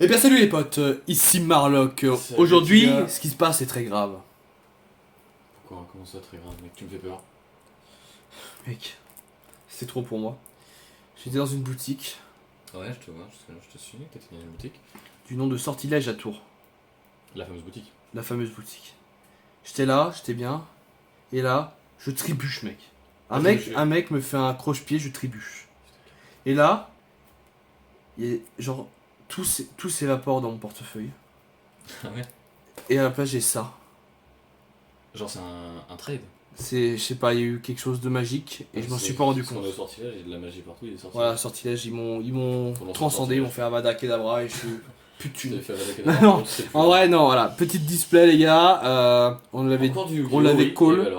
Eh bien salut les potes, ici Marlock. Salut, Aujourd'hui, les gars. ce qui se passe est très grave. Pourquoi? Comment ça, très grave, mec? Tu me fais peur. Mec, c'est trop pour moi. J'étais dans une boutique Ouais, je te vois, je te suis. T'étais dans une boutique. du nom de Sortilège à Tours. La fameuse boutique. La fameuse boutique. J'étais là, j'étais bien. Et là, je trébuche mec. Un mec me fait un croche-pied, je trébuche. Et là, il y a, genre, tout s'évapore dans mon portefeuille. Ah ouais? Et à la place j'ai ça. Genre, c'est un trade. Je sais pas, il y a eu quelque chose de magique et je m'en suis pas rendu compte. Quand on est sorti là, il y a de la magie partout, il est sorti. Voilà, Sortilège, ils m'ont Pendant transcendé, ils m'ont fait Avada Kedavra et je suis plus de Tu thunes. l'as fait avec Non, en vrai, non, voilà. Petite display, les gars. On l'avait call.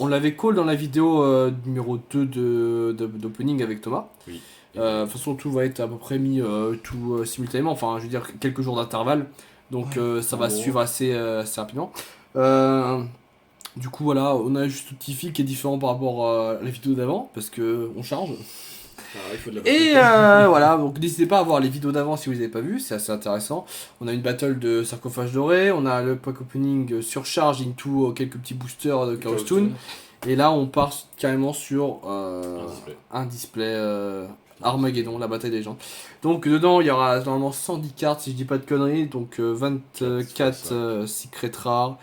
On l'avait call dans la vidéo numéro 2 d'opening avec Thomas. Oui. De toute façon, tout va être à peu près mis tout simultanément. Enfin, je veux dire, quelques jours d'intervalle. Donc, Ouais, ça en va gros. suivre assez rapidement. Du coup, voilà, on a juste un petit fil qui est différent par rapport à la vidéo d'avant. Parce que on charge. Il faut de la Et batterie. voilà, donc n'hésitez pas à voir les vidéos d'avant si vous les avez pas vues, c'est assez intéressant. On a une battle de sarcophage doré, on a le pack opening surcharge into quelques petits boosters de Chaos Toon. Et là on part carrément sur un display Armageddon, la bataille des gens. Donc dedans il y aura normalement 110 cartes si je dis pas de conneries, donc 24 secrets rares.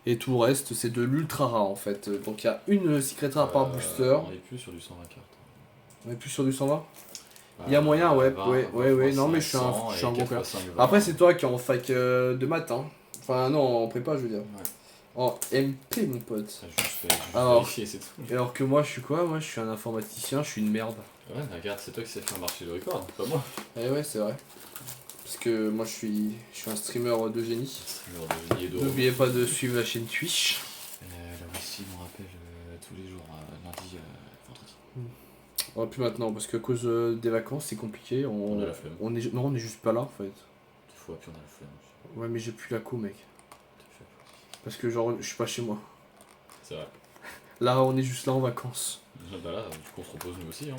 Et tout le reste c'est de l'ultra rare en fait. Donc il y a une secret rare par booster. On est plus sur du 120 cartes. On est plus sur du 120. Il y a moyen, ouais, non, mais je suis un bon cœur. Après, c'est toi qui es en fac de maths, hein. Enfin, non, en prépa, je veux dire. Ouais. En MP, mon pote. Juste Alors, vérifier, c'est tout. Alors que moi, je suis quoi? Moi, je suis un informaticien, je suis une merde. Ouais, mais regarde, c'est toi qui sais faire marcher le record, pas moi. Eh ouais, c'est vrai. Parce que moi, je suis un streamer de génie. N'oubliez pas de suivre la chaîne Twitch. Là aussi, on rappelle tous les jours, lundi, vendredi. Oh, plus maintenant, parce qu'à cause des vacances, c'est compliqué. On a la flemme. Non, on est juste pas là, en fait. Des fois, puis on a la flemme. Ouais, mais j'ai plus la co, mec. Parce que, genre, je suis pas chez moi. C'est vrai. Là, on est juste là en vacances. Bah là, du coup, on se repose nous aussi. Hein.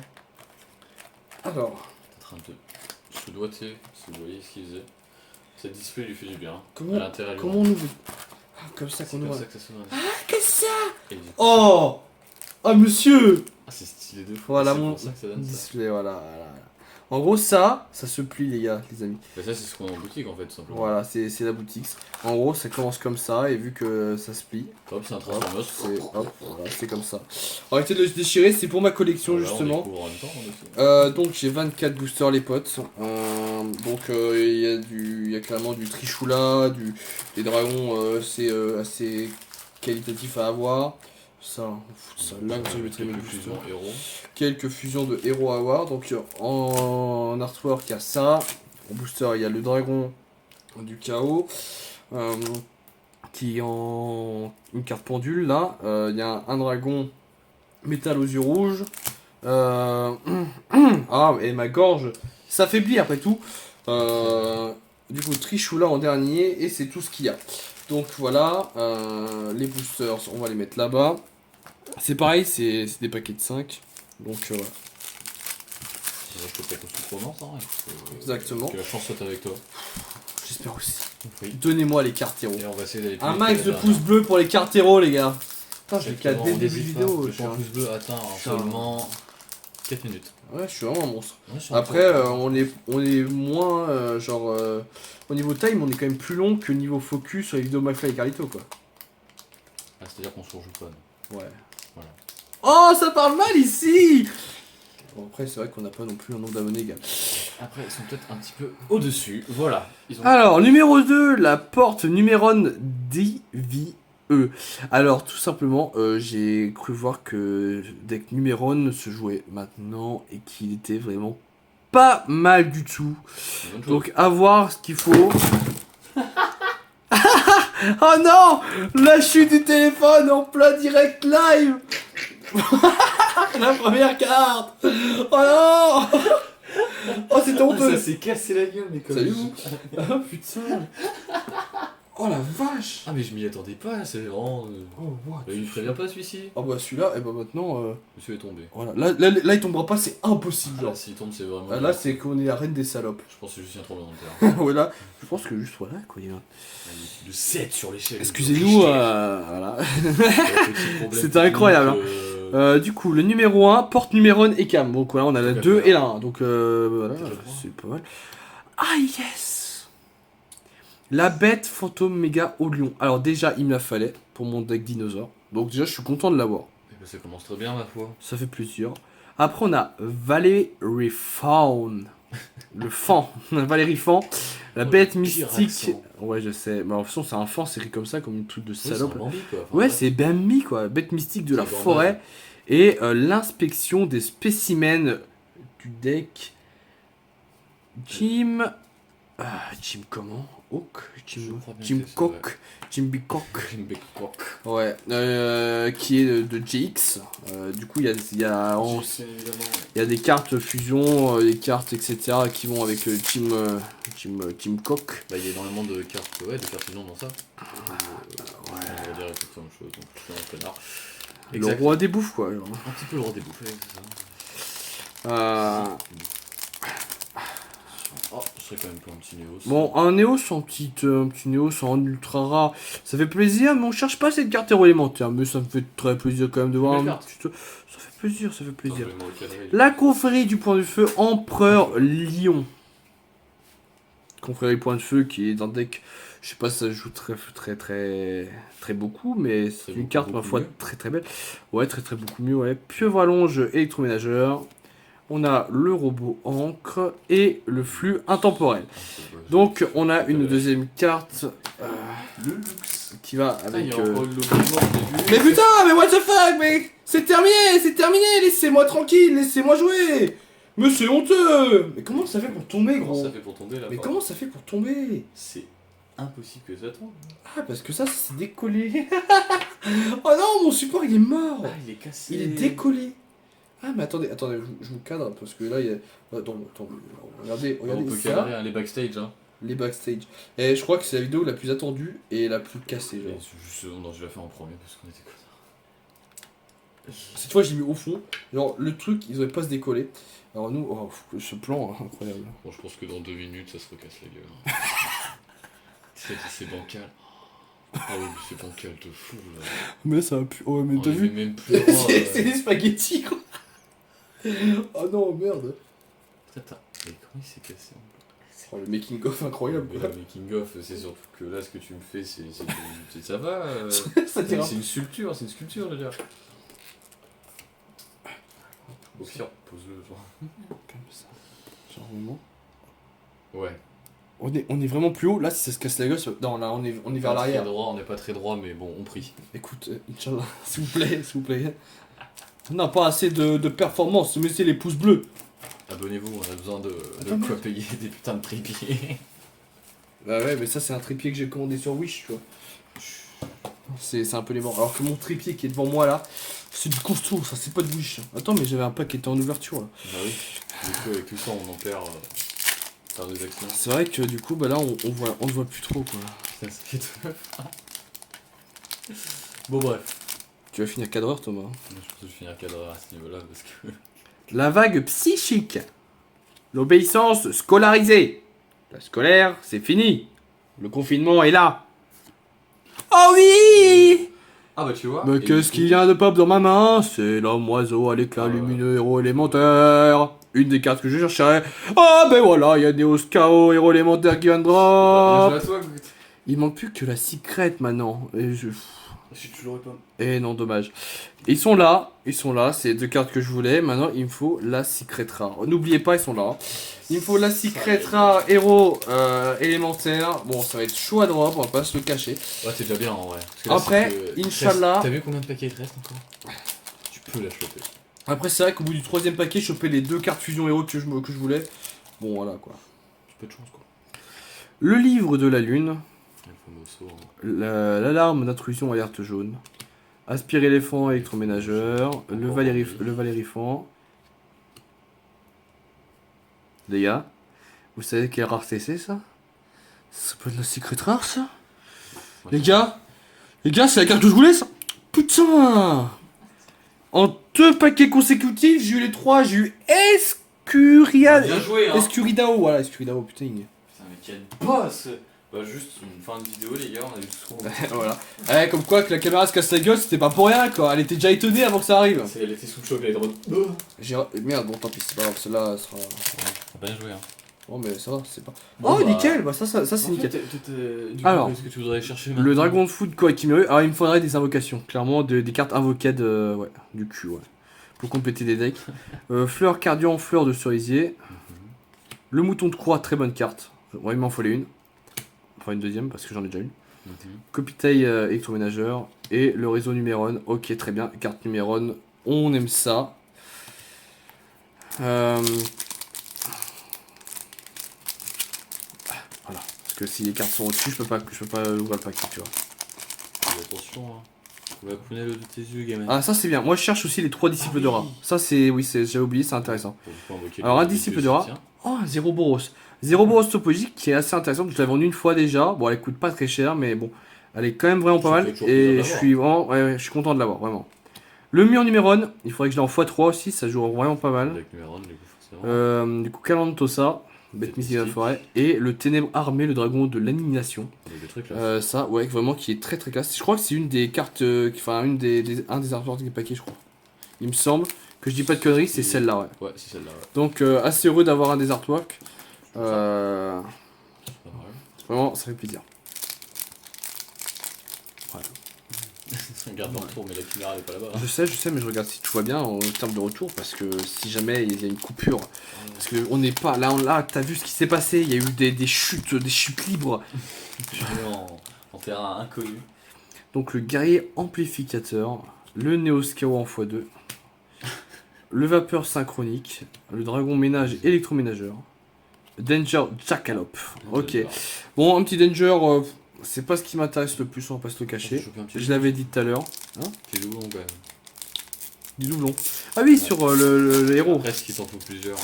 Alors. T'es en train de se doiter, si vous voyez ce qu'il faisait. Cette display lui fait du bien. Comment à l'intérieur. on ouvre? Comme ça qu'on ouvre. ouvre. C'est comme ça que ça sonne. Ah, qu'est-ce que ça? Et du coup, Oh! Ah, monsieur! ah, c'est stylé de fou. Voilà c'est mon pour ça que ça donne ça. display, voilà. En gros, ça se plie, les gars, les amis. Mais ça, c'est ce qu'on a en boutique en fait, tout simplement. Voilà, c'est la boutique. En gros, ça commence comme ça, et vu que ça se plie, Hop, c'est un hop, transformers. voilà, c'est comme ça. Arrêtez de le déchirer, c'est pour ma collection, Voilà, justement. on découvre en même temps, on aussi. Donc j'ai 24 boosters les potes. Donc il y a clairement du Trishula, des dragons c'est assez qualitatif à avoir. Ça, on fout ça là, je mettrai mes boosters. Héros. Quelques fusions de héros à avoir. Donc en artwork il y a ça. En booster il y a le dragon du chaos. Qui est en une carte pendule là. Il y a un dragon métal aux yeux rouges. Ah, et ma gorge s'affaiblit après tout. Du coup, Trishula en dernier, et c'est tout ce qu'il y a. Donc voilà, les boosters, on va les mettre là-bas. C'est pareil, c'est des paquets de 5. Donc voilà. Je te prête aussi romance, hein. Exactement. Que la chance soit avec toi. J'espère aussi. Oui. Donnez-moi les cartes héros. Et on va essayer d'aller Un max de pouces bleus pour les cartes héros, les gars. Putain, je l'ai Exactement, dès le début n'hésite vidéo. pas. Je suis Le un- pouce bleu atteint en seulement 4 minutes. Ouais, je suis vraiment un monstre. Ouais, sur un Après, tour. on est moins, au niveau time, on est quand même plus long que niveau focus sur les vidéos McFly et Carlito, quoi. Ah, c'est-à-dire qu'on surjoue pas. nous. Ouais. Voilà. Oh, ça parle mal ici! Bon, après, c'est vrai qu'on n'a pas non plus un nombre d'abonnés égal. Après, ils sont peut-être un petit peu au-dessus. Voilà. Ils ont... Alors, numéro 2, la porte Numéron DVE. Alors, tout simplement, j'ai cru voir que deck Numéron se jouait maintenant et qu'il était vraiment pas mal du tout. c'est une bonne chose. Donc, à voir ce qu'il faut. Oh non! La chute du téléphone en plein direct live! La première carte! Oh non! Oh, c'était Ah, honteux! ça s'est cassé la gueule, mais comme. Salut vous! Ah putain! Oh la vache. Ah mais je m'y attendais pas, c'est vraiment... Oh, what. Bah, il me prévient pas celui-ci. Ah bah celui-là, et bah maintenant... Monsieur est tombé. Voilà. Là, il tombera pas, c'est impossible. Ah, Genre. là, s'il tombe, c'est vraiment... Ah, là, c'est qu'on est la reine des salopes. Je pense que c'est juste un tremblement de terre. Voilà. Je pense que juste voilà, quoi. Le 7 sur l'échelle. Excusez-nous, voilà. C'était incroyable, hein. Du coup, le numéro 1, porte numéro 1 et cam. Donc voilà, on a la 2 et la 1. Donc voilà, c'est pas mal. Ah yes. La bête fantôme méga au lion. Alors déjà, il me la fallait pour mon deck dinosaure. Donc déjà, je suis content de l'avoir. Eh ben, ça commence très bien, ma foi. Ça fait plaisir. Après, on a Valérie Fawn. Le fan. Valérie Fan. La bête mystique. Ouais, je sais. Mais en façon, c'est un fan, c'est écrit comme ça, comme une truc de salope. Ouais, Bambi, quoi. Ouais, c'est bien mis, quoi. Bête mystique de la forêt. Et l'inspection des spécimens du deck. Jim comment? Hawk? Jim Cock. Jim Bicock. Ouais. Qui est de GX. Du coup, il y a des cartes fusion, des cartes, etc. qui vont avec Jim Cock. Bah, il y a énormément de cartes, ouais, de cartes fusion dans ça. On va dire exactement la même chose, donc je suis un connard. Le roi des bouffes, quoi. Genre. Un petit peu le roi des bouffes, c'est ça. Oh, ce serait quand même pas un petit Néos. Bon, un Néos en un petit Néos en ultra rare, ça fait plaisir, mais on cherche pas cette carte héros élémentaire. Mais ça me fait très plaisir quand même de voir un petit... Ça fait plaisir, ça fait plaisir. La confrérie du point de feu, Empereur Lion. Confrérie point de feu qui est un deck, je sais pas si ça joue très beaucoup, mais c'est une carte ma foi très belle. Ouais, très beaucoup mieux, ouais. Pieuvre à longe électroménageur. On a le robot encre et le flux intemporel. Donc on a une deuxième carte le luxe qui va avec... Mais putain, mais what the fuck, mais c'est terminé, laissez-moi tranquille, laissez-moi jouer. Mais c'est honteux. Mais comment ça fait pour tomber, gros? Comment ça fait pour tomber là? Mais comment ça fait pour tomber? C'est impossible que ça tombe. Ah, parce que ça c'est décollé. Oh non, mon support il est mort. Ah, il est cassé. Il est décollé. Ah mais attendez, je vous cadre parce que là il y a... Attends, regardez on peut ça. cadrer les backstage, hein. Les backstage. Et je crois que c'est la vidéo la plus attendue et la plus cassée, genre. Non, je l'ai fait en premier parce qu'on était connards. Cette fois j'ai mis au fond. Genre le truc, ils auraient pas se décoller. Alors nous, oh, ce plan, hein, incroyable. Bon, je pense que dans 2 minutes ça se recasse la gueule. C'est bancal. Ah oui, c'est bancal de fou là. Mais ça a pu... Oh mais t'as vu même plus c'est des spaghettis quoi. Oh non, merde. Attends, mais comment il s'est cassé en plus? Oh, le making of incroyable. Mais le making of, c'est surtout que là ce que tu me fais, ça va. C'est une sculpture, déjà. Au pire, pose-le genre. Comme ça. Genre vraiment. Ouais. On est vraiment plus haut, là si ça se casse la gueule, non là on est vers l'arrière. On n'est pas très droit, mais bon, on prie. Écoute, Inch'Allah, s'il vous plaît. On n'a pas assez de performance, mettez les pouces bleus. Abonnez-vous, on a besoin de quoi payer des putains de trépieds. Bah ouais, mais ça c'est un trépied que j'ai commandé sur Wish, tu vois. C'est un peu les morts. Alors que mon trépied qui est devant moi là, c'est du costaud, ça c'est pas de Wish. Attends, mais j'avais un pack qui était en ouverture là. Bah oui, du coup avec tout ça on en perd par des actions. C'est vrai que du coup, bah là on le voit plus trop quoi. Putain, ça fait tout. Bon bref. Tu vas finir cadreur Thomas. Je pense que je finirai cadreur à ce niveau-là parce que... La vague psychique. L'obéissance scolarisée. La scolaire, c'est fini. Le confinement est là. Oh oui! Ah bah tu vois. Mais qu'est-ce qui vient de pop dans ma main? C'est l'homme oiseau à l'éclat lumineux, héros élémentaire. Une des cartes que je cherchais. Ah ben voilà, il y a Neos KO, héros élémentaire qui vient de drop. Il manque plus que la secrète maintenant. Et je l'aurais pas. Et non, dommage. Ils sont là, c'est les deux cartes que je voulais. Maintenant, il me faut la secret rare. N'oubliez pas, ils sont là. Il me faut la secret rare, héros élémentaire. Bon, ça va être chaud à drop, on va pas se le cacher. Ouais, c'est déjà bien en vrai. Après, Inch'Allah. T'as vu combien de paquets il te reste encore? Tu peux la choper. Après, c'est vrai qu'au bout du troisième paquet, je chopais les deux cartes fusion héros que je voulais. Bon, voilà quoi. Peu de chance quoi. Le livre de la lune. L'alarme d'intrusion alerte jaune. Aspire éléphant électroménageur. Le valérifant. Les gars, vous savez quelle rareté c'est ça? Ça peut être la secret rare ça? Les gars, c'est la carte que je voulais ça. Putain. En 2 paquets consécutifs, j'ai eu les 3, j'ai eu Bien joué, hein. Escuridao, voilà, Escuridao, putain. Putain, mais quel boss. Bah, juste une fin de vidéo, les gars, on a eu tout ce qu'on voulait. Voilà. Ouais, comme quoi que la caméra se casse la gueule, c'était pas pour rien quoi. Elle était déjà étonnée avant que ça arrive. Elle était sous le choc, elle est drôle. Merde, bon, tant pis, c'est pas grave, celle-là sera. Bien joué, hein. Oh, mais ça va, c'est pas. Bon, Oh, bah, nickel, bah ça c'est nickel. Alors, qu'est-ce que tu voudrais chercher maintenant? Le Dragon de Foot Koikimeru, alors il me faudrait des invocations, clairement des cartes invoquées ouais, du cul, ouais. Pour compléter des decks. Fleur Cardian, fleur de cerisier. Le mouton de croix, très bonne carte. Ouais, il m'en fallait une. Enfin, une deuxième, parce que j'en ai déjà une. Copitaille électroménageur. Et le réseau Numéron. Ok, très bien. Carte Numéron, on aime ça. Voilà. Parce que si les cartes sont au-dessus, je peux pas ouvrir le paquet, tu vois. Attention, hein. On va prunelle de tes yeux, gamin. Ah, ça c'est bien. Moi je cherche aussi les 3 disciples de rat. Ça c'est. Oui, j'avais oublié, c'est intéressant. Alors, un disciple de rat. Oh, un Zéro Boros. Zéro Boros topologique qui est assez intéressant. Je l'ai vendu une fois déjà. Bon, elle coûte pas très cher, mais bon. Elle est quand même vraiment pas mal. Et je suis vraiment. Ouais, je suis content de l'avoir, vraiment. Le mur Numéron. Il faudrait que je l'ai en x3 aussi. Ça joue vraiment pas mal. Avec Numéron, du coup, forcément. Du coup, Calantosa. Bête mystique de la forêt. Et le Ténèbre armé, le dragon de l'annihilation. Ça, ouais, vraiment qui est très très classe. Je crois que c'est une des cartes. Enfin, un des artworks des paquets, je crois. Il me semble que je dis pas de conneries, c'est celle-là, ouais. Ouais, c'est celle-là, ouais. Donc, assez heureux d'avoir un des artworks. Vraiment, ça fait plaisir. Voilà. On regarde le retour, mais la caméra elle est pas là-bas. Je sais, mais je regarde si tout va bien en termes de retour, parce que si jamais il y a une coupure, parce que on n'est pas là, t'as vu ce qui s'est passé, il y a eu des chutes libres. en terrain inconnu. Donc le guerrier amplificateur, le Néoscao en x2, le vapeur synchronique, le dragon ménage électroménageur, Danger Jackalope. Ok. Bon, un petit Danger, c'est pas ce qui m'intéresse le plus, on va pas se le cacher. Je l'avais dit tout à l'heure. Hein, petit doublon quand même. Du doublon. Ah oui, sur le héros. Presque qu'il t'en faut plusieurs.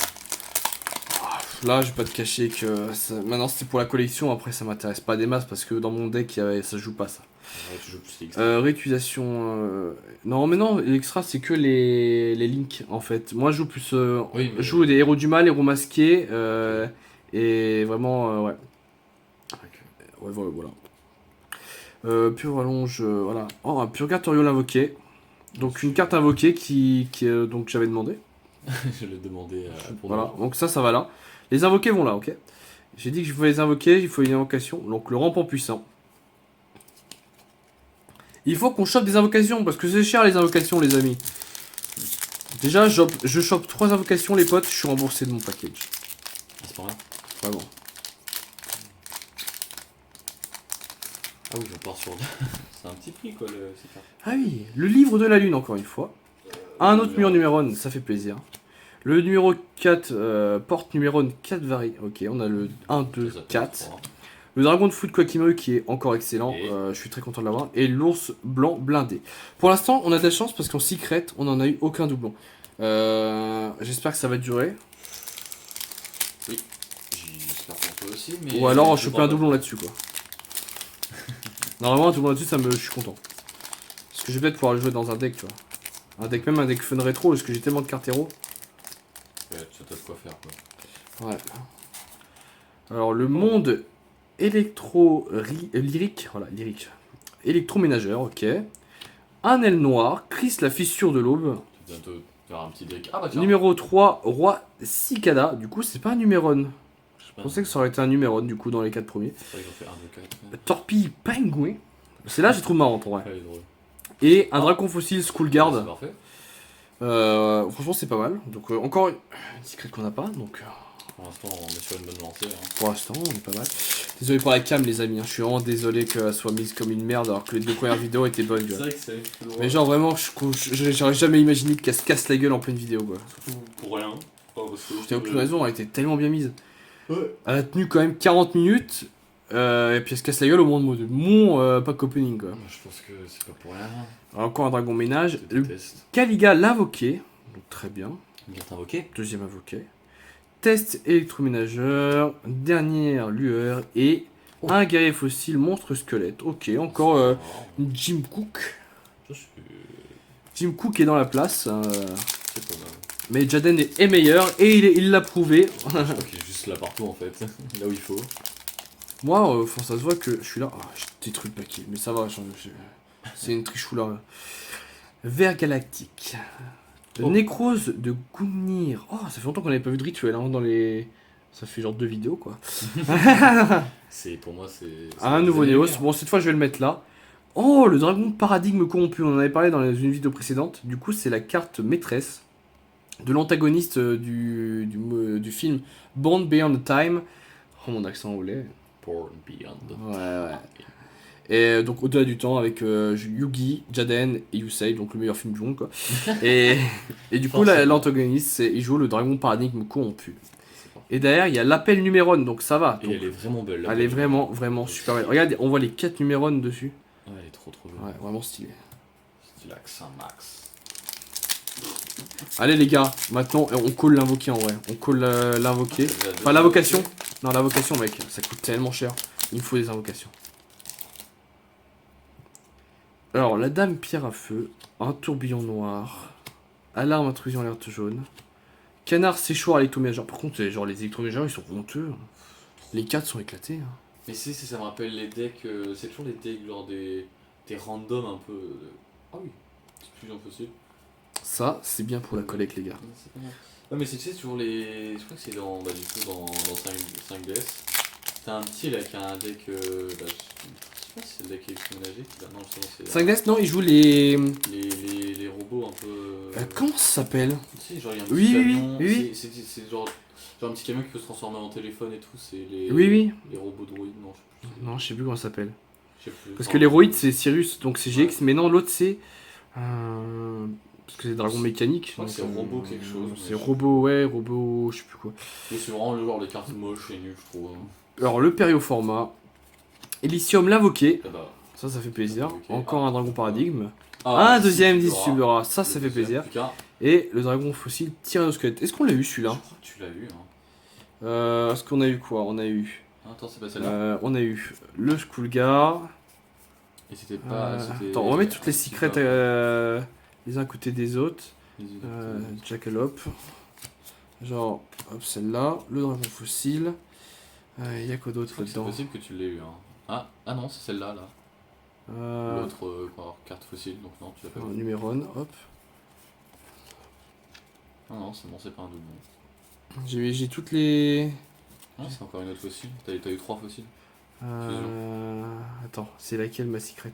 Là, je vais pas te cacher que maintenant c'est pour la collection, après ça m'intéresse pas des masses parce que dans mon deck ça joue pas ça. Ouais, tu joues plus l'extra. Réutilisation. Non, mais non, l'extra c'est que les links en fait. Moi je joue plus. Oui, mais... Je joue des héros du mal, héros masqués. Et vraiment, ouais. Ouais, voilà. Pure allonge, voilà. Oh, un Purgatorial invoqué. Donc une carte invoquée qui donc j'avais demandé. Je l'ai demandé pour voilà, donc ça va là. Les invoqués vont là, ok. J'ai dit que je voulais les invoquer, il faut une invocation. Donc le rampant puissant. Il faut qu'on chope des invocations, parce que c'est cher les invocations, les amis. Déjà, je chope 3 invocations, les potes, je suis remboursé de mon package. C'est pas vrai. Vraiment. Ah oui, on part sur... c'est un petit prix, quoi, cette carte. Ah oui, le livre de la lune, encore une fois. Un autre mur Numéron, ça fait plaisir. Le numéro 4, porte Numéron 4 varie. Ok, on a le 1, 2, 4. Le dragon de foot Koikimeru qui est encore excellent. Je suis très content de l'avoir. Et l'ours blanc blindé. Pour l'instant, on a de la chance parce qu'en secret, on n'en a eu aucun doublon. J'espère que ça va durer. Oui, j'espère qu'on peut aussi. Mais ou alors, je choper un doublon là-dessus, quoi. Normalement, un doublon là-dessus, je suis content. Parce que je vais peut-être pouvoir le jouer dans un deck, tu vois. Même un deck fun rétro, parce que j'ai tellement de cartes héros. Ouais, ça t'as de quoi faire, quoi. Ouais. Alors, le monde lyrique, voilà, lyrique. Électroménageur, ok. Un aile noir, Chris la fissure de l'aube. Tu vas bientôt faire un petit deck. Ah bah tiens. Numéro 3, roi Cicada. Du coup, c'est pas un Numéron. Je pensais que ça aurait été un Numéron, du coup, dans les 4 premiers. C'est vrai qu'ils ont fait 1, 2, 4. Torpille Penguin. C'est là, j'ai trouvé marrant, pour vrai. Ouais, drôle. Et un dragon fossile Schoolguard. C'est parfait. Franchement, c'est pas mal. Donc, encore une secret qu'on n'a pas. Donc, pour l'instant, on est sur une bonne lancée. Hein. Pour l'instant, on est pas mal. Désolé pour la cam, les amis. Je suis vraiment désolé qu'elle soit mise comme une merde alors que les 2 premières vidéos étaient bonnes. C'est vrai que c'est. Mais genre, vraiment, j'aurais jamais imaginé qu'elle se casse la gueule en pleine vidéo, quoi. Pour rien. T'as aucune raison, elle était tellement bien mise. Ouais. Elle a tenu quand même 40 minutes. Et puis elle se casse la gueule au moment de mon pack opening, quoi. Je pense que c'est pas pour rien. Alors, encore un dragon ménage. Le Caliga l'invoqué. Donc très bien. Une carte invoquée. Deuxième invoqué. Test électroménageur. Dernière lueur. Et Un guerrier fossile, monstre squelette. Ok, encore une Jim Cook. Ça, c'est Jim Cook est dans la place. pas mal. Mais Jaden est meilleur et il l'a prouvé. Je crois qu'il est juste là partout en fait, là où il faut. Moi, ça se voit que je suis là. Ah, je détruis le paquet, mais ça va. C'est une trichoula. Vert galactique. Nécrose de Gungnir. Oh, ça fait longtemps qu'on n'avait pas vu de rituel dans les. Ça fait genre 2 vidéos quoi. Pour moi, c'est. Un nouveau Néos. Bon, cette fois je vais le mettre là. Oh, le dragon paradigme corrompu. On en avait parlé dans une vidéo précédente. Du coup, c'est la carte maîtresse de l'antagoniste du film Born Beyond Time. Oh, mon accent anglais. Born Beyond. Ouais. Et donc, au-delà du temps, avec Yugi, Jaden et Yusei, donc le meilleur film du monde, quoi. et du coup, l'antagoniste, il joue le dragon paradigme corrompu. Et derrière, il y a l'appel Numéron, donc ça va. Et Donc, elle est vraiment belle. elle est vraiment super belle. Regarde, on voit les 4 Numéron dessus. Ouais, elle est trop belle. Ouais, vraiment stylé. Stylax un max. Allez les gars, maintenant on colle l'invoqué en vrai. On colle l'invoqué. Enfin l'invocation. Non, l'invocation mec, ça coûte tellement cher. Il me faut des invocations. Alors, la dame pierre à feu, un tourbillon noir, alarme intrusion alerte jaune, canard séchoir électroménageur. Par contre, genre les électroménageurs ils sont honteux. Les 4 sont éclatés. Hein. Mais ça me rappelle les decks, c'est toujours les decks genre des randoms un peu. Ah oui, c'est plus possible. Ça, c'est bien pour la collecte les gars. C'est pas mal. Ouais, mais tu sais, toujours les. Je crois que c'est dans 5DS. T'as un petit là qui a un deck. Je sais pas si c'est le deck électroménager qui non, c'est. 5DS, non, il joue les robots un peu. Comment ça s'appelle? Tu sais, genre il y a un petit Oui, camion. oui. C'est genre un petit camion qui peut se transformer en téléphone et tout. C'est les. Oui. Les robots droïdes, non, je sais plus. Non, je sais plus comment ça s'appelle. Je sais plus. Parce que l'héroïde c'est Sirius, donc c'est GX, mais non, l'autre c'est. Parce que c'est dragon mécanique. Je crois que c'est robot quelque chose. C'est robot, je sais plus quoi. Et c'est vraiment le genre des cartes moches et nul, je trouve. Alors, le périoformat. Elysium l'invoqué. Ah bah. Ça fait plaisir. Okay. Encore un dragon paradigme. Un deuxième distribuera. Ça fait plaisir. Et le dragon fossile tyrannosquelette. Est-ce qu'on l'a eu celui-là? Je crois que tu l'as eu. Hein. Est-ce qu'on a eu quoi? On a eu. Attends, c'est pas celle-là. On a eu le Skullgar. Et c'était pas. Attends, on va mettre toutes les secrets les uns à côté des autres. Jackalope. Genre, hop, celle-là. Le dragon fossile. Il y a quoi d'autre là-dedans? C'est possible que tu l'aies eu. Hein. Ah non, c'est celle-là. L'autre carte fossile, donc non, tu l'as pas eu. Numéron, hop. Non, c'est bon, c'est pas un double. J'ai toutes les. Ah, c'est encore une autre fossile. T'as eu 3 fossiles. Attends, c'est laquelle ma secret?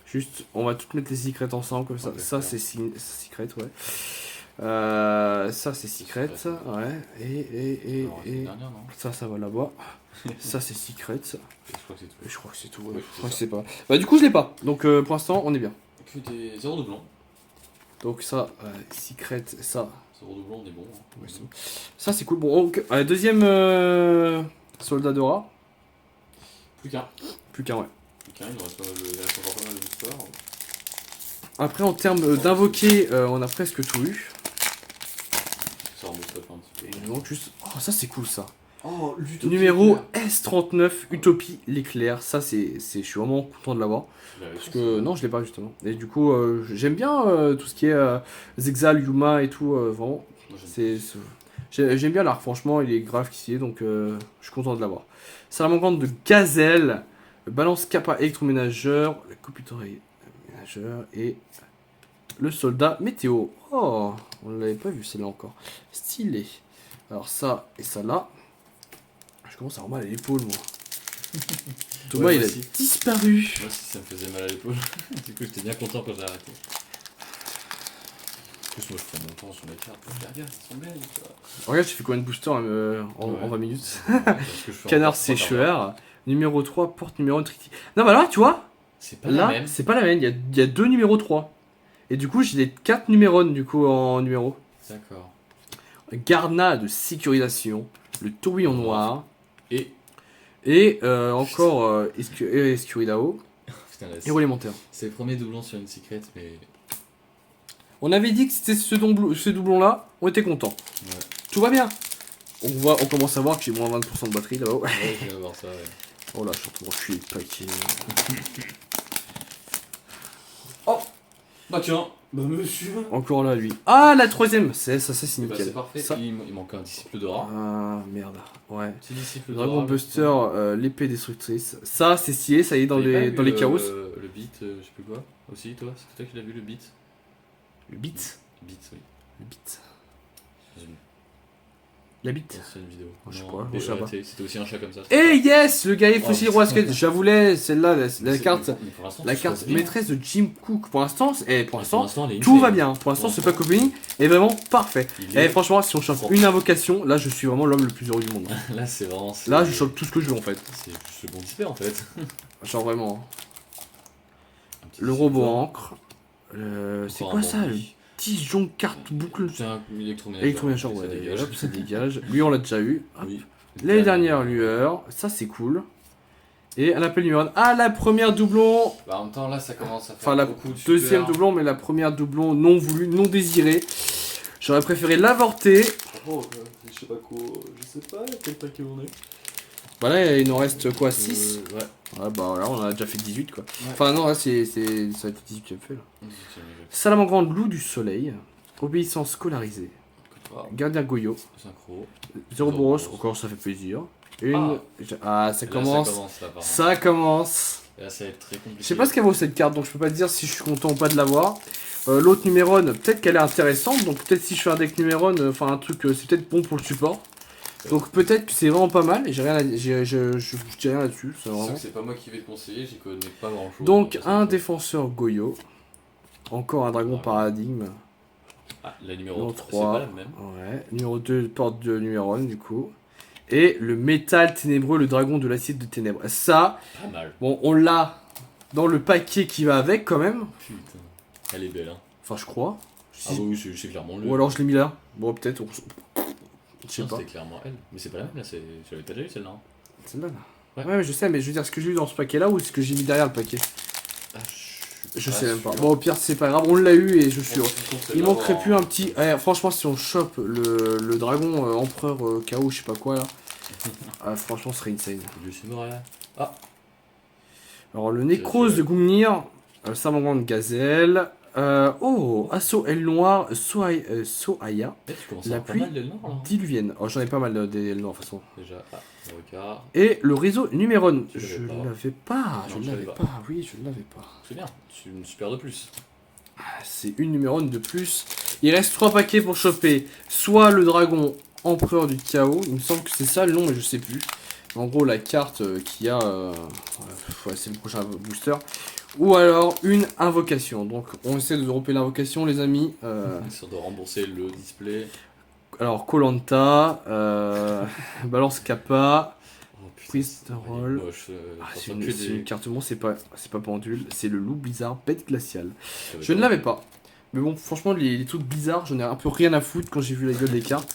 Juste, on va toutes mettre les secrets ensemble comme ça. Okay, ça c'est secret, ouais. Ça c'est secret, ouais. Et dernière, non ça va là-bas. Ça c'est secret. Je crois que c'est tout. Je crois que c'est pas. Bah du coup je l'ai pas. Donc pour l'instant on est bien. Que des 0 doublons. Donc ça, secret, ça. 0 doublons, on est bon. Hein. Ouais, ça c'est cool. Bon, deuxième soldat Dora. Plus qu'un, ouais. Il reste encore pas mal de boosters. Après, en termes d'invoquer, on a presque tout eu. Ça remonte un petit peu. Et il manque juste. Oh, ça c'est cool ça. Oh, numéro S39, Utopie l'éclair. Ça, je suis vraiment content de l'avoir. Parce que non, je l'ai pas justement. Et du coup, j'aime bien tout ce qui est Zexal, Yuma et tout. Vraiment. J'aime bien l'arc, franchement, il est grave qu'ici, donc je suis content de l'avoir. Salamandre de Gazelle. Balance Kappa électroménageur, le computer ménageur et le soldat météo. Oh, on ne l'avait pas vu celle-là encore. Stylé. Alors ça et ça là. Je commence à avoir mal à l'épaule moi. Thomas il a disparu. Moi aussi ça me faisait mal à l'épaule. Du coup j'étais bien content quand j'ai arrêté. En plus moi je prends mon temps sur mes cartes. Regarde, elles sont belles. Regarde, tu fais combien de boosters en 20 minutes. Canard sécheur. Numéro 3, porte numéro 1 tricky. Non, bah là, tu vois, c'est pas la même. C'est pas la même. Il y a 2 numéros 3. Et du coup, j'ai les 4 numéros du coup en numéro. D'accord. Garna de sécurisation. Le tourbillon noir. Et encore Escuridao. Héros élémentaire. C'est le premier doublon sur une secret, mais. On avait dit que c'était ce doublon-là. On était content. Ouais. Tout va bien. On commence à voir que j'ai moins 20% de batterie là-haut. Ouais, je viens de voir ça, ouais. Oh là, je suis en train de reculer le paquet. Bah tiens, bah monsieur. Encore là, lui. Ah, la troisième. C'est Bah, nickel. c'est parfait. Ça. Il manque un disciple de rat. Ah, merde. Ouais. Petit disciple de Dragon rat. Buster, l'épée destructrice. Ça, c'est stylé, ça y est dans les chaos. Le beat, je sais plus quoi. Aussi, toi, c'est toi qui l'as vu le beat. Le beat. Beat, oui. Le beat. Dans une La bite. ancienne vidéo. Je sais Non, pas, je sais pas. C'était aussi un chat comme ça. Eh yes, le guerrier fossile Oh, roi skate. J'avoulais celle-là, la carte, mais pour l'instant, la tout se carte passe bien. maîtresse de Jim Cook. Pour l'instant, Elle est tout insane. va bien. Pour l'instant, ce pack opening est vraiment parfait. Il Et est- franchement, si on chope une invocation, là, je suis vraiment l'homme le plus heureux du monde. Là, c'est vraiment. Là, je chope tout ce que je veux en fait. C'est juste le bon display en fait. Genre vraiment. Un petit Le display. robot encre. C'est Encore quoi un ça, le bandit. Disjon carte boucle C'est un électroménager. électroménager, ça ouais. dégage. Hop, ça dégage. Lui, on l'a déjà eu. Hop. Oui. Les dernières lueurs, ça c'est cool. Et un appel numéro 1. Ah, la première doublon. Bah, en même temps, là, ça commence à faire Enfin, la beaucoup de deuxième super. doublon, mais la première doublon non voulue, non désirée. J'aurais préféré l'avorter. Oh, je sais pas quoi. Je sais pas quel paquet on est. Bah là, il nous reste quoi, 6 Ouais. Ouais, bah là, on a déjà fait 18 quoi. Ouais. Enfin, non, là, ça a été 18 que j'ai fait là. Salamandre loup du soleil. Obéissance scolarisée. Gardien Goyo. Synchro. Zéroboros, encore ça fait plaisir. Une. Ah, ça Là, commence. Ça commence là, par contre. Ça commence. Et là, ça va être très compliqué. Je sais pas ce qu'elle vaut cette carte, donc je peux pas te dire si je suis content ou pas de l'avoir. L'autre Numéron, peut-être qu'elle est intéressante, donc peut-être si je fais un deck Numéron, enfin un truc, c'est peut-être bon pour le support. Donc peut-être que c'est vraiment pas mal, et j'ai rien à, je dis rien là-dessus. C'est sûr que c'est pas moi qui vais te conseiller, j'y connais pas grand chose. Donc un défenseur Goyo, encore un dragon paradigme, Ah, la numéro numéro 3, 3, c'est pas la même. ouais, numéro 2, porte de Numéron du coup. Et le métal ténébreux, le dragon de l'acide de ténèbres. Ça, Pas mal. bon, on l'a dans le paquet qui va avec quand même. Putain. Elle est belle, hein. Enfin, je crois. Ah bah oui, c'est clairement le. Ou alors je l'ai mis là. Bon, peut-être. Je sais Non, pas. c'était clairement elle. Mais c'est pas la même, là, c'est. J'avais déjà eu celle-là. Hein. Celle-là là. Ouais. Ouais, mais je sais, mais je veux dire, ce que j'ai eu dans ce paquet là ou ce que j'ai mis derrière le paquet. Ah, Je sais même pas. Bon, au pire, c'est pas grave, on l'a eu et je suis. Il manquerait plus un petit. Franchement, si on chope le dragon empereur chaos, je sais pas quoi là. Franchement, ce serait insane. Je suis mort là. Ah, Alors, le nécrose de Goumnir, Salamandre Gazelle. Assaut aile noire, Soaya, tu commences La à avoir pas pluie mal de noir là. diluvienne. Oh, j'en ai pas mal des ailes noires de toute façon. Déjà, le regard. Et le réseau Numéron. Tu Je l'avais pas. l'avais pas. Non, Je tu l'avais l'avais pas. Oui, je l'avais pas. C'est bien, c'est une super de plus. C'est une Numéron de plus. Il reste 3 paquets pour choper. Soit le dragon empereur du chaos. Il me semble que c'est ça le nom, mais je sais plus. En gros, la carte qu'il y a. Ouais, c'est le prochain booster. Ou alors une invocation. Donc, on essaie de dropper l'invocation, les amis. Ça doit rembourser le display. Alors, Colanta. Balance Kappa. Oh putain, Prise de il est rôle. moche, C'est franchement, une carte monstre, c'est pas pendule, c'est le loup bizarre, bête glaciale. Ça va Je être ne l'avais pas. Mais bon, franchement, les trucs bizarres, j'en ai un peu rien à foutre quand j'ai vu la gueule des cartes.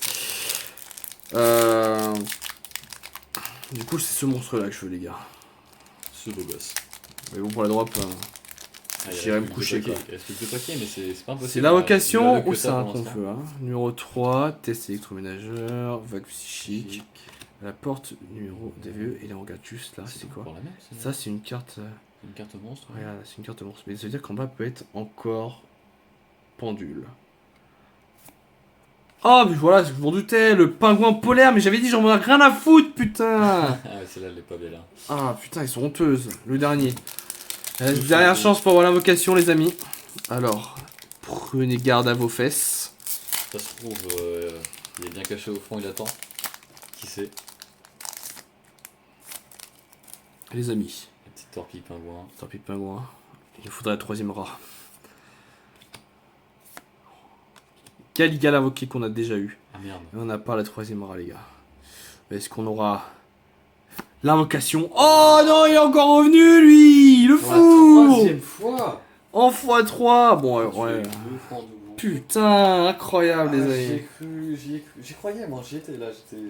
Du coup, c'est ce monstre-là que je veux, les gars. Ce beau gosse. Mais bon, pour la drop, Ah, il j'irai me reste coucher, plus de quoi. paquets. Il reste plus de paquets, mais c'est pas impossible. C'est l'invocation Il a le ou que c'est ça un pour qu'on l'instant. veut, hein. Numéro 3, test électroménageur, vague psychique. Chic. La porte numéro des vieux, et là, on regarde juste là, c'est quoi encore la même, Ça, c'est une carte. une carte monstre. ouais. Regarde, c'est une carte monstre. Mais ça veut dire qu'en bas peut être encore pendule. Oh, mais voilà, je m'en doutais, le pingouin polaire, mais j'avais dit j'en ai rien à foutre, putain. Ah ouais, celle-là, elle est pas belle. Hein. Ah, putain, ils sont honteuses. Le dernier. Dernière chance pour avoir l'invocation, les amis. Alors, prenez garde à vos fesses. Ça se trouve, il est bien caché au fond, il attend. Qui sait? Les amis. La petite torpille pingouin. Tant pis, pingouin. Il faudrait la troisième rat. Galigal invoqué qu'on a déjà eu. Ah merde. Et on n'a pas la troisième rat, les gars. Est-ce qu'on aura l'invocation? Oh non, il est encore revenu, lui. Le fou. Troisième fois. En x3. Bon, Tu ouais. es deux fois en doublon. Putain, incroyable, les Ah, amis. j'y croyais, moi, j'y étais là, j'étais.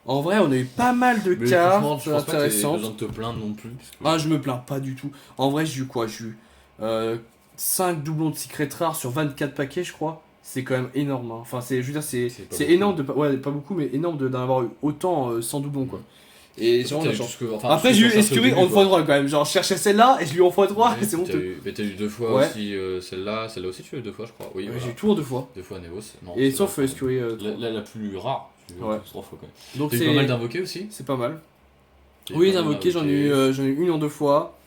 En vrai, on a eu pas mal de Mais cartes franchement, je pense pas que t'aies intéressantes. besoin de te plaindre non plus. Parce que... Ah, je me plains pas du tout. En vrai, j'ai eu quoi? J'ai eu 5 doublons de secret rares sur 24 paquets, je crois. C'est quand même énorme. Hein. Enfin, je veux dire, C'est pas c'est beaucoup. énorme de. Ouais, pas beaucoup, mais énorme d'en avoir eu autant sans doublons, quoi. Et genre, T'as on a eu chance. tout ce que- enfin, Après, tout ce j'ai que eu t'as cherché au Escurie en début, quoi. x3 quand même. Genre, je cherchais celle-là et je lui en x3 Ouais, et c'est t'as honteux. eu- Mais t'as eu 2 fois Ouais. aussi celle-là aussi tu as eu 2 fois je crois. Oui, Ouais, voilà. j'ai eu tout en 2 fois. 2 fois Nevos. Non, Et c'est sauf vrai, Escurie. la plus rare, tu Ouais. 3 fois quand même. Donc T'as eu pas mal d'invoqués aussi. c'est pas mal. T'as eu Oui, pas les mal invoqués, j'en ai eu une en 2 fois.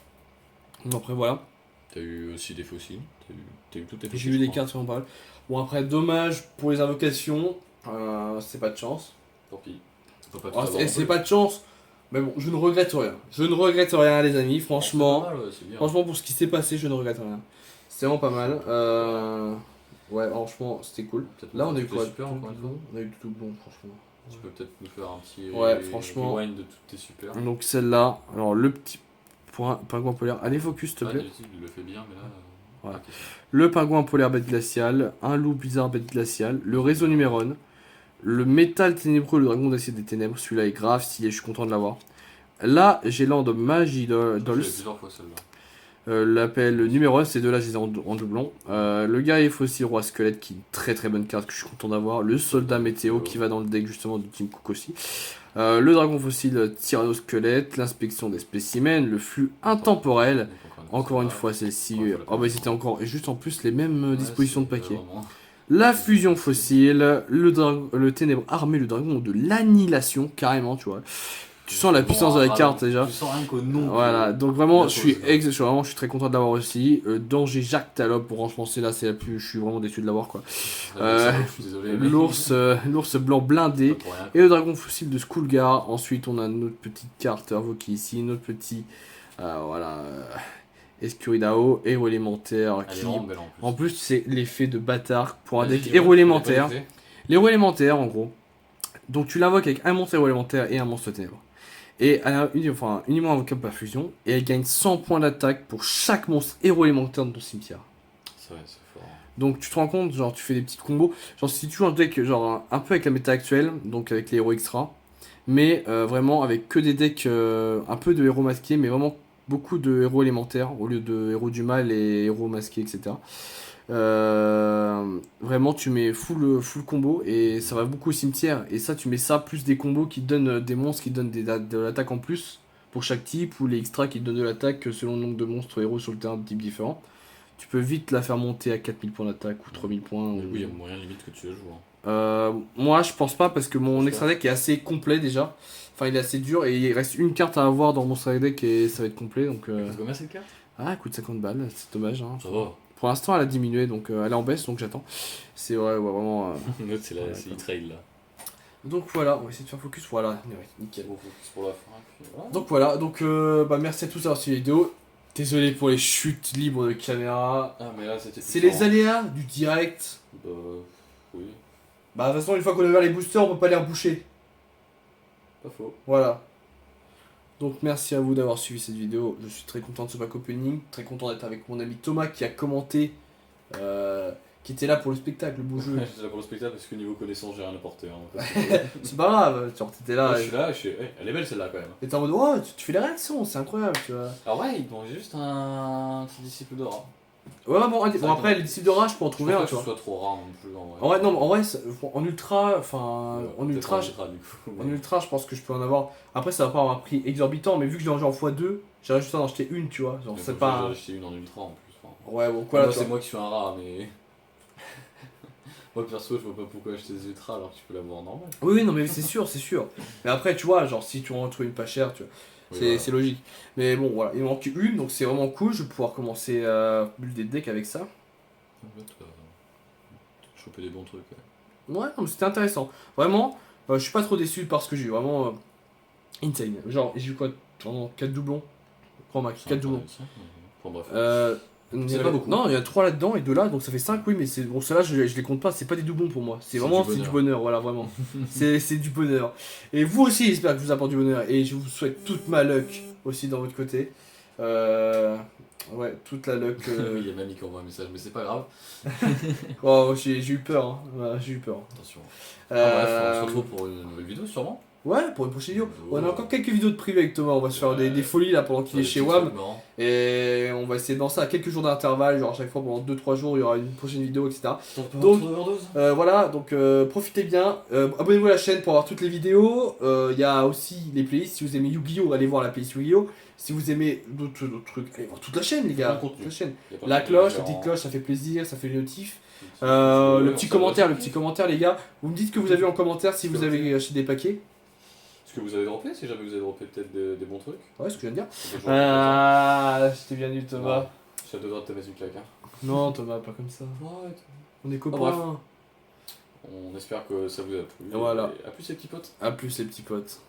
Bon, après, voilà. T'as eu aussi des fossiles. T'as eu toutes les fossiles. J'ai eu je des crois. cartes vraiment pas mal. Bon, après, dommage pour les invocations. C'est pas de chance. Tant pis. Faut pas tout Oh, avoir non c'est plus. pas de chance. Mais bon, je ne regrette rien. Je ne regrette rien, les amis. Franchement, C'est pas mal, ouais, c'est bien. franchement, pour ce qui s'est passé, je ne regrette rien. C'est vraiment pas mal. Ouais, franchement, c'était cool. Peut-être Là, on a eu toutes quoi les super encore une fois. On a eu du doublon, franchement. Tu peux peut-être nous faire un petit Ouais, franchement. rewind de toutes tes super. Donc, celle-là, alors le petit pingouin polaire. Allez, focus, s'il te Ah, plaît. d'habitude, il le fait bien, mais là. Voilà. ok, ça Le pingouin polaire bête glaciale, un loup bizarre bête glaciale, le réseau Numéron, le métal ténébreux, le dragon d'acier des ténèbres. Celui-là est grave stylé, je suis content de l'avoir. Là, j'ai Land Magie va. J'ai Dolls. plusieurs fois celle-là. L'appel numéro 1, ces deux-là, je les ai en doublon. Le guerrier fossile roi squelette, qui est une très très bonne carte que je suis content d'avoir. Le soldat météo, qui va dans le deck justement de Team Cook aussi. Le dragon fossile tyrannosquelette, l'inspection des spécimens, le flux intemporel. Encore une fois, celle-ci. Oh bah c'était encore juste en plus les mêmes dispositions de paquets. La fusion fossile, le ténèbre armé, le dragon de l'annihilation, carrément, tu vois. Tu sens la puissance de la carte déjà. Tu sens rien qu'au nom. Voilà, donc vraiment, la je suis, chose, ouais. je suis très content de l'avoir aussi. Danger Jacques Talop, pour franchement, c'est là, c'est la plus. Je suis vraiment déçu de l'avoir quoi. Je suis désolé. mais- L'ours blanc blindé. Pas pour rien, Et le dragon fossile de Skullgar. Ensuite, on a notre petite carte invoquée ici, notre petit. Voilà. Escuridao, héros élémentaire. Elle est Qui, vraiment belle en plus. en plus, c'est l'effet de bâtard pour un Vas-y, deck dis-moi, héros tu l'as élémentaire. pas fait L'héros élémentaire, en gros. Donc, tu l'invoques avec un monstre héros élémentaire et un monstre ténèbres. Et elle a uniquement invocable par fusion. Et elle gagne 100 points d'attaque pour chaque monstre héros élémentaire de ton cimetière. C'est vrai, c'est fort. Donc tu te rends compte, genre tu fais des petites combos. Genre si tu joues un deck genre un peu avec la méta actuelle, donc avec les héros extra, mais vraiment avec que des decks un peu de héros masqués, mais vraiment beaucoup de héros élémentaires au lieu de héros du mal et héros masqués, etc. Vraiment tu mets full combo et ça va beaucoup au cimetière. Et ça tu mets ça plus des combos qui te donnent des monstres qui te donnent de l'attaque en plus pour chaque type, ou les extras qui te donnent de l'attaque selon le nombre de monstres héros sur le terrain de type différent. Tu peux vite la faire monter à 4000 points d'attaque ou 3000 points. Du ou- coup, il y a moyen limite que tu la joues. Hein. Moi je pense pas parce que mon Pense extra deck est assez complet déjà. Enfin il est assez dur et il reste une carte à avoir dans mon extra deck et ça va être complet donc. C'est combien cette carte? Ah elle coûte 50 balles, c'est dommage. Hein. Ça va. Pour l'instant elle a diminué donc elle est en baisse donc j'attends. C'est vrai ouais, vraiment. L'autre, c'est Ouais, c'est E-Trail là. Donc voilà, on va essayer de faire focus. Voilà, ouais, nickel. Bon, focus pour la fin. Puis voilà. Donc voilà, donc merci à tous d'avoir suivi la vidéo. Désolé pour les chutes libres de caméra. Ah, mais là, c'était. C'est les aléas du direct. Bah. Oui. Bah de toute façon une fois qu'on a ouvert les boosters on peut pas les reboucher. Pas faux. Voilà. Donc merci à vous d'avoir suivi cette vidéo. Je suis très content de ce pack opening. Très content d'être avec mon ami Thomas qui a commenté. Qui était là pour le spectacle, le beau jeu. J'étais là pour le spectacle parce que niveau connaissance, j'ai rien apporté. Hein. C'est pas grave, genre t'étais là. Moi, je suis là, elle est belle celle-là quand même. Et t'es en mode oh tu fais les réactions, c'est incroyable tu vois. Alors, ouais, il manque juste un petit disciple d'or. Ouais bon après les disciples de rage je peux en trouver un que tu ce vois. soit trop rare non plus. En vrai, En vrai non mais en vrai en ultra, enfin en Peut-être ultra, du coup. en ultra je pense que je peux en avoir. Après ça va pas avoir un prix exorbitant mais vu que je l'ai en genre x2, j'aurais juste à en acheter une tu vois. Genre Mais c'est comme pas. J'ai acheté une en ultra en plus. Enfin, Ouais bon voilà moi, tu c'est vois. moi qui suis un rat, mais. Moi perso, je vois pas pourquoi acheter des ultras alors que tu peux l'avoir en normal. Oui non mais c'est sûr, c'est sûr. Mais après tu vois genre si tu en trouves une pas chère tu vois. Oui, C'est logique. Mais bon voilà, il me manque une donc c'est vraiment cool, je vais pouvoir commencer à builder des decks avec ça. En fait, choper des bons trucs. Ouais, non, mais c'était intéressant. Vraiment, je suis pas trop déçu parce que j'ai eu vraiment insane. Genre, j'ai eu quoi? 4 doublons? Grand max, 4 doublons. Enfin bref. Il y C'est en a- pas beaucoup. Non, il y en a 3 là-dedans et 2 là, donc ça fait 5, oui, mais c'est bon, ceux-là, je les compte pas, c'est pas des doublons pour moi. C'est vraiment du c'est du bonheur, voilà, vraiment. c'est du bonheur. Et vous aussi, j'espère que je vous apporte du bonheur. Et je vous souhaite toute ma luck aussi dans votre côté. Ouais, toute la luck. Oui, il y a mamie qui envoie un message, mais c'est pas grave. Oh, j'ai eu peur, hein. Ouais, j'ai eu peur. Attention. Bref, on se Euh, retrouve pour une nouvelle vidéo sûrement. Ouais, pour une prochaine vidéo. Ouais. On a encore quelques vidéos de privé avec Thomas, on va se faire des folies là pendant qu'il est chez WAM. Et on va essayer de lancer à quelques jours d'intervalle, genre à chaque fois pendant 2-3 jours il y aura une prochaine vidéo, etc. Donc voilà, donc profitez bien, abonnez-vous à la chaîne pour avoir toutes les vidéos. Il y a aussi les playlists, si vous aimez Yu-Gi-Oh, allez voir la playlist Yu-Gi-Oh. Si vous aimez d'autres trucs, allez voir toute la chaîne les gars, toute la chaîne. La cloche, la petite cloche, ça fait plaisir, ça fait le notif. Le petit commentaire les gars, vous me dites que vous avez en commentaire si vous avez acheté des paquets. Ce que vous avez droppé, si jamais vous avez droppé peut-être des bons trucs. Ouais, ce que je viens de dire. Ah, je t'ai bien dit Thomas. Je te dois de te mettre une claque. Hein. Non Thomas, pas comme ça. Ouais, on est copains. Bref. On espère que ça vous a plu. Voilà. Et à plus les petits potes. À plus les petits potes.